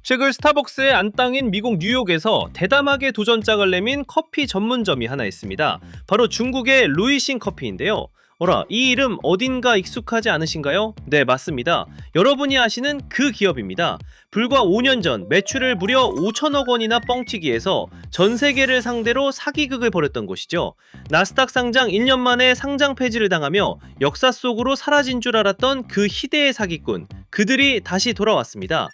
최근 스타벅스의 안땅인 미국 뉴욕에서 대담하게 도전장을 내민 커피 전문점이 하나 있습니다. 바로 중국의 루이싱 커피인데요. 이 이름 어딘가 익숙하지 않으신가요? 네, 맞습니다. 여러분이 아시는 그 기업입니다. 불과 5년 전 매출을 무려 5천억 원이나 뻥튀기해서 전 세계를 상대로 사기극을 벌였던 곳이죠. 나스닥 상장 1년 만에 상장 폐지를 당하며 역사 속으로 사라진 줄 알았던 그 희대의 사기꾼, 그들이 다시 돌아왔습니다.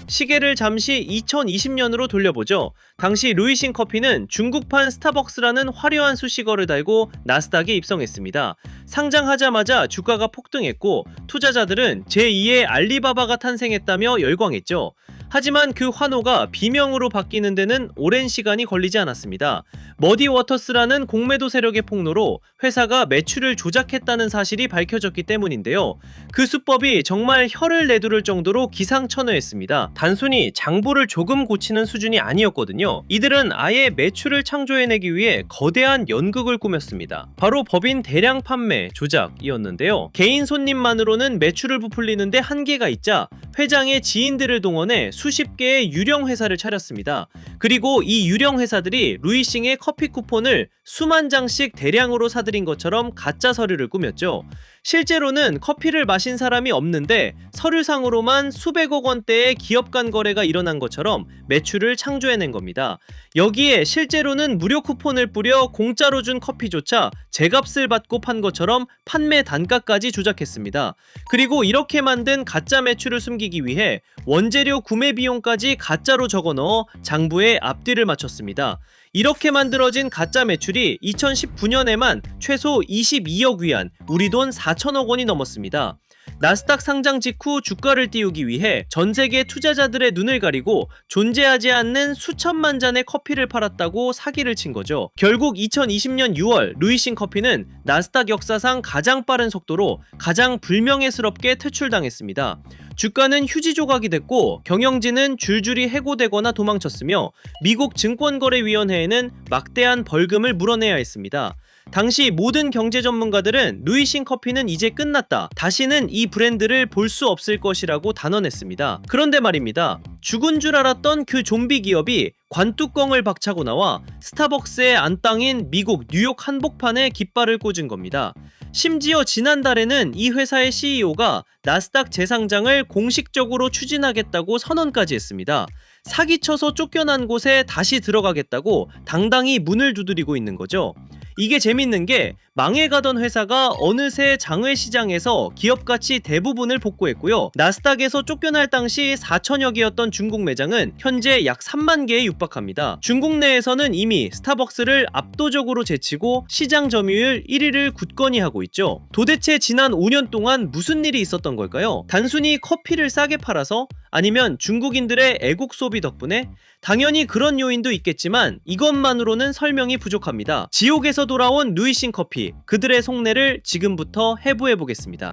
시계를 잠시 2020년으로 돌려보죠. 당시 루이싱 커피는 중국판 스타벅스라는 화려한 수식어를 달고 나스닥에 입성했습니다. 상장하자마자 주가가 폭등했고 투자자들은 제2의 알리바바가 탄생했다며 열광했죠. 하지만 그 환호가 비명으로 바뀌는 데는 오랜 시간이 걸리지 않았습니다. 머디 워터스라는 공매도 세력의 폭로로 회사가 매출을 조작했다는 사실이 밝혀졌기 때문인데요. 그 수법이 정말 혀를 내두를 정도로 기상천외했습니다. 단순히 장부를 조금 고치는 수준이 아니었거든요. 이들은 아예 매출을 창조해내기 위해 거대한 연극을 꾸몄습니다. 바로 법인 대량 판매 조작이었는데요. 개인 손님만으로는 매출을 부풀리는데 한계가 있자 회장의 지인들을 동원해 수십 개의 유령 회사를 차렸습니다. 그리고 이 유령 회사들이 루이싱의 커피 쿠폰을 수만 장씩 대량으로 사들인 것처럼 가짜 서류를 꾸몄죠. 실제로는 커피를 마신 사람이 없는데 서류상으로만 수백억 원대의 기업 간 거래가 일어난 것처럼 매출을 창조해낸 겁니다. 여기에 실제로는 무료 쿠폰을 뿌려 공짜로 준 커피조차 제값을 받고 판 것처럼 판매 단가까지 조작했습니다. 그리고 이렇게 만든 가짜 매출을 숨기기 위해 원재료 구매 비용까지 가짜로 적어넣어 장부에 앞뒤를 맞췄습니다. 이렇게 만들어진 가짜 매출이 2019년에만 최소 22억 위안, 우리 돈 4천억 원이 넘었습니다. 나스닥 상장 직후 주가를 띄우기 위해 전 세계 투자자들의 눈을 가리고 존재하지 않는 수천만 잔의 커피를 팔았다고 사기를 친 거죠. 결국 2020년 6월 루이싱 커피는 나스닥 역사상 가장 빠른 속도로 가장 불명예스럽게 퇴출당했습니다. 주가는 휴지 조각이 됐고 경영진은 줄줄이 해고되거나 도망쳤으며 미국 증권거래위원회에는 막대한 벌금을 물어내야 했습니다. 당시 모든 경제 전문가들은 루이싱 커피는 이제 끝났다. 다시는 이 브랜드를 볼 수 없을 것이라고 단언했습니다. 그런데 말입니다. 죽은 줄 알았던 그 좀비 기업이 관뚜껑을 박차고 나와 스타벅스의 안땅인 미국 뉴욕 한복판에 깃발을 꽂은 겁니다. 심지어 지난달에는 이 회사의 CEO가 나스닥 재상장을 공식적으로 추진하겠다고 선언까지 했습니다. 사기쳐서 쫓겨난 곳에 다시 들어가겠다고 당당히 문을 두드리고 있는 거죠. 이게 재밌는 게 망해가던 회사가 어느새 장외시장에서 기업가치 대부분을 복구했고요. 나스닥에서 쫓겨날 당시 4천여 개였던 중국 매장은 현재 약 3만 개에 육박합니다. 중국 내에서는 이미 스타벅스를 압도적으로 제치고 시장 점유율 1위를 굳건히 하고 있죠. 도대체 지난 5년 동안 무슨 일이 있었던 걸까요? 단순히 커피를 싸게 팔아서? 아니면 중국인들의 애국 소비 덕분에? 당연히 그런 요인도 있겠지만 이것만으로는 설명이 부족합니다. 지옥에서 돌아온 루이싱 커피, 그들의 속내를 지금부터 해부해보겠습니다.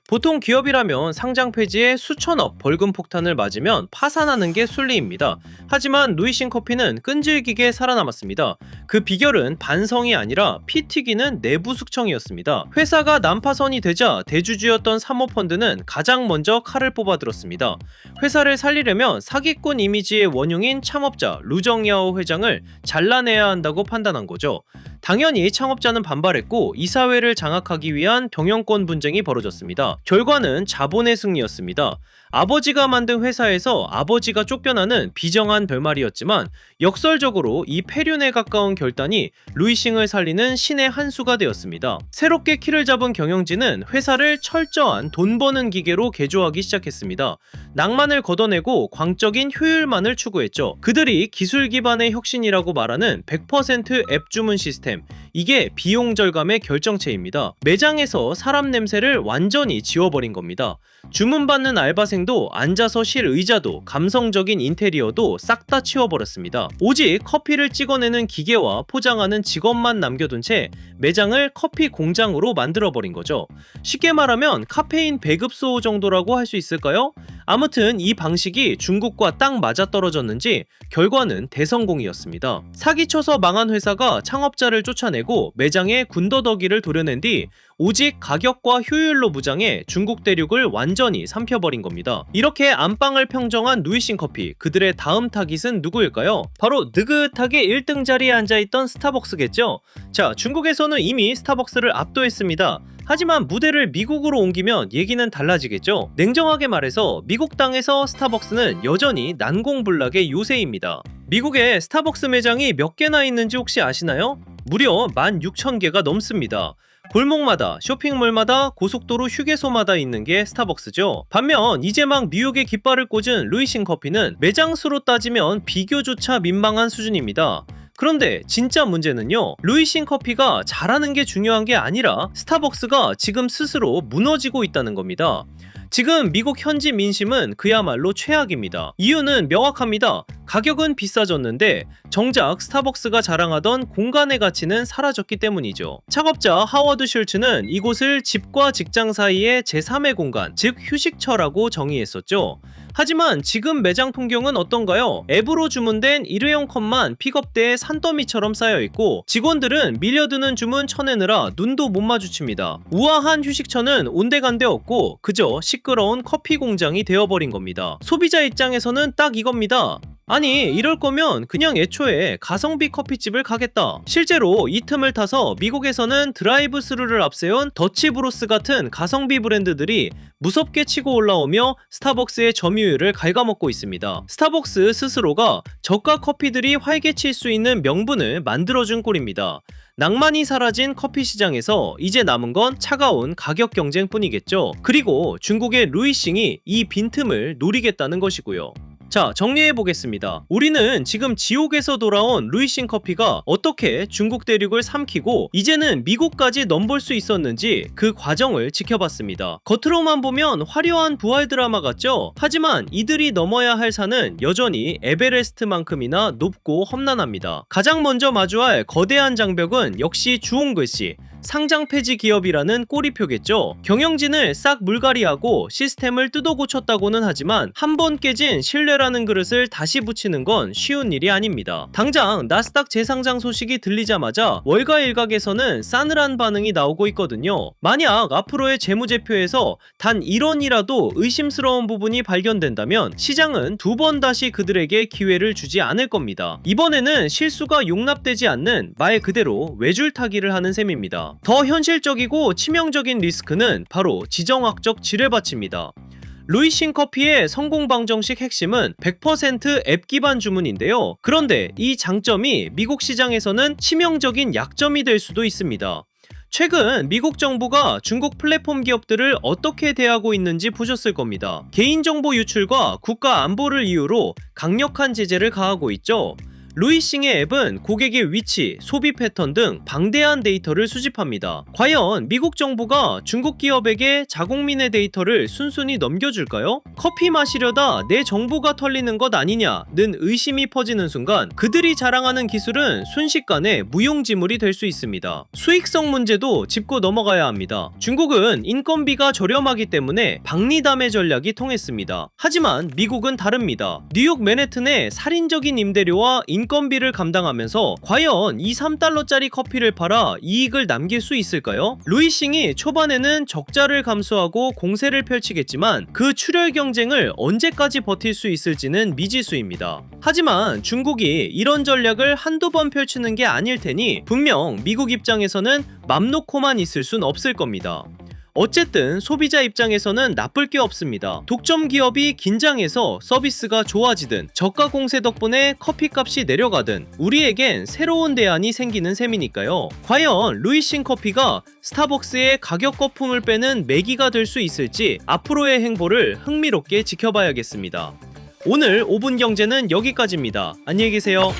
보통 기업이라면 상장 폐지에 수천억 벌금 폭탄을 맞으면 파산하는 게 순리입니다. 하지만 루이싱 커피는 끈질기게 살아남았습니다. 그 비결은 반성이 아니라 피 튀기는 내부 숙청이었습니다. 회사가 난파선이 되자 대주주였던 사모펀드는 가장 먼저 칼을 뽑아들었습니다. 회사를 살리려면 사기꾼 이미지의 원흉인 창업자 루정야오 회장을 잘라내야 한다고 판단한 거죠. 당연히 창업자는 반발했고 이사회를 장악하기 위한 경영권 분쟁이 벌어졌습니다. 결과는 자본의 승리였습니다. 아버지가 만든 회사에서 아버지가 쫓겨나는 비정한 결말이었지만 역설적으로 이 폐륜에 가까운 결단이 루이싱을 살리는 신의 한 수가 되었습니다. 새롭게 키를 잡은 경영진은 회사를 철저한 돈 버는 기계로 개조하기 시작했습니다. 낭만을 걷어내고 광적인 효율만을 추구했죠. 그들이 기술 기반의 혁신이라고 말하는 100% 앱 주문 시스템, 이게 비용 절감의 결정체입니다. 매장에서 사람 냄새를 완전히 지워버린 겁니다. 주문받는 알바생도 앉아서 쉴 의자도 감성적인 인테리어도 싹 다 치워버렸습니다. 오직 커피를 찍어내는 기계와 포장하는 직원만 남겨둔 채 매장을 커피 공장으로 만들어버린 거죠. 쉽게 말하면 카페인 배급소 정도라고 할 수 있을까요? 아무튼 이 방식이 중국과 딱 맞아떨어졌는지 결과는 대성공이었습니다. 사기쳐서 망한 회사가 창업자를 쫓아내고 내고 매장에 군더더기를 도려낸 뒤 오직 가격과 효율로 무장해 중국 대륙을 완전히 삼켜버린 겁니다. 이렇게 안방을 평정한 루이싱 커피, 그들의 다음 타깃은 누구일까요? 바로 느긋하게 1등 자리에 앉아있던 스타벅스겠죠? 자, 중국에서는 이미 스타벅스를 압도했습니다. 하지만 무대를 미국으로 옮기면 얘기는 달라지겠죠? 냉정하게 말해서 미국 땅에서 스타벅스는 여전히 난공불락의 요새입니다. 미국에 스타벅스 매장이 몇 개나 있는지 혹시 아시나요? 무려 16,000개가 넘습니다. 골목마다, 쇼핑몰마다, 고속도로 휴게소마다 있는 게 스타벅스죠. 반면 이제 막 뉴욕에 깃발을 꽂은 루이싱 커피는 매장 수로 따지면 비교조차 민망한 수준입니다. 그런데 진짜 문제는요, 루이싱 커피가 잘하는 게 중요한 게 아니라 스타벅스가 지금 스스로 무너지고 있다는 겁니다. 지금 미국 현지 민심은 그야말로 최악입니다. 이유는 명확합니다. 가격은 비싸졌는데 정작 스타벅스가 자랑하던 공간의 가치는 사라졌기 때문이죠. 창업자 하워드 슐츠는 이곳을 집과 직장 사이의 제3의 공간, 즉 휴식처라고 정의했었죠. 하지만 지금 매장 풍경은 어떤가요? 앱으로 주문된 일회용 컵만 픽업대에 산더미처럼 쌓여있고 직원들은 밀려드는 주문 쳐내느라 눈도 못 마주칩니다. 우아한 휴식처는 온데간데 없고 그저 시끄러운 커피 공장이 되어버린 겁니다. 소비자 입장에서는 딱 이겁니다. 아니, 이럴 거면 그냥 애초에 가성비 커피집을 가겠다. 실제로 이 틈을 타서 미국에서는 드라이브 스루를 앞세운 더치브로스 같은 가성비 브랜드들이 무섭게 치고 올라오며 스타벅스의 점유율을 갉아먹고 있습니다. 스타벅스 스스로가 저가 커피들이 활개칠 수 있는 명분을 만들어준 꼴입니다. 낭만이 사라진 커피 시장에서 이제 남은 건 차가운 가격 경쟁뿐이겠죠. 그리고 중국의 루이싱이 이 빈틈을 노리겠다는 것이고요. 자, 정리해보겠습니다. 우리는 지금 지옥에서 돌아온 루이싱 커피가 어떻게 중국 대륙을 삼키고 이제는 미국까지 넘볼 수 있었는지 그 과정을 지켜봤습니다. 겉으로만 보면 화려한 부활 드라마 같죠? 하지만 이들이 넘어야 할 산은 여전히 에베레스트만큼이나 높고 험난합니다. 가장 먼저 마주할 거대한 장벽은 역시 주홍글씨, 상장 폐지 기업이라는 꼬리표겠죠. 경영진을 싹 물갈이하고 시스템을 뜯어 고쳤다고는 하지만 한 번 깨진 신뢰라는 그릇을 다시 붙이는 건 쉬운 일이 아닙니다. 당장 나스닥 재상장 소식이 들리자마자 월가 일각에서는 싸늘한 반응이 나오고 있거든요. 만약 앞으로의 재무제표에서 단 1원이라도 의심스러운 부분이 발견된다면 시장은 두 번 다시 그들에게 기회를 주지 않을 겁니다. 이번에는 실수가 용납되지 않는 말 그대로 외줄타기를 하는 셈입니다. 더 현실적이고 치명적인 리스크는 바로 지정학적 지뢰밭입니다. 루이싱 커피의 성공 방정식 핵심은 100% 앱 기반 주문인데요. 그런데 이 장점이 미국 시장에서는 치명적인 약점이 될 수도 있습니다. 최근 미국 정부가 중국 플랫폼 기업들을 어떻게 대하고 있는지 보셨을 겁니다. 개인정보 유출과 국가 안보를 이유로 강력한 제재를 가하고 있죠. 루이싱의 앱은 고객의 위치, 소비 패턴 등 방대한 데이터를 수집합니다. 과연 미국 정부가 중국 기업에게 자국민의 데이터를 순순히 넘겨줄까요? 커피 마시려다 내 정보가 털리는 것 아니냐는 의심이 퍼지는 순간 그들이 자랑하는 기술은 순식간에 무용지물이 될 수 있습니다. 수익성 문제도 짚고 넘어가야 합니다. 중국은 인건비가 저렴하기 때문에 박리담의 전략이 통했습니다. 하지만 미국은 다릅니다. 뉴욕 맨해튼의 살인적인 임대료와 인건비를 감당하면서 과연 2~3달러짜리 커피를 팔아 이익을 남길 수 있을까요? 루이싱이 초반에는 적자를 감수하고 공세를 펼치겠지만 그 출혈 경쟁을 언제까지 버틸 수 있을지는 미지수입니다. 하지만 중국이 이런 전략을 한두 번 펼치는 게 아닐 테니 분명 미국 입장에서는 맘 놓고만 있을 순 없을 겁니다. 어쨌든 소비자 입장에서는 나쁠 게 없습니다. 독점 기업이 긴장해서 서비스가 좋아지든 저가 공세 덕분에 커피값이 내려가든 우리에겐 새로운 대안이 생기는 셈이니까요. 과연 루이싱 커피가 스타벅스의 가격 거품을 빼는 매기가 될 수 있을지 앞으로의 행보를 흥미롭게 지켜봐야겠습니다. 오늘 5분 경제는 여기까지입니다. 안녕히 계세요.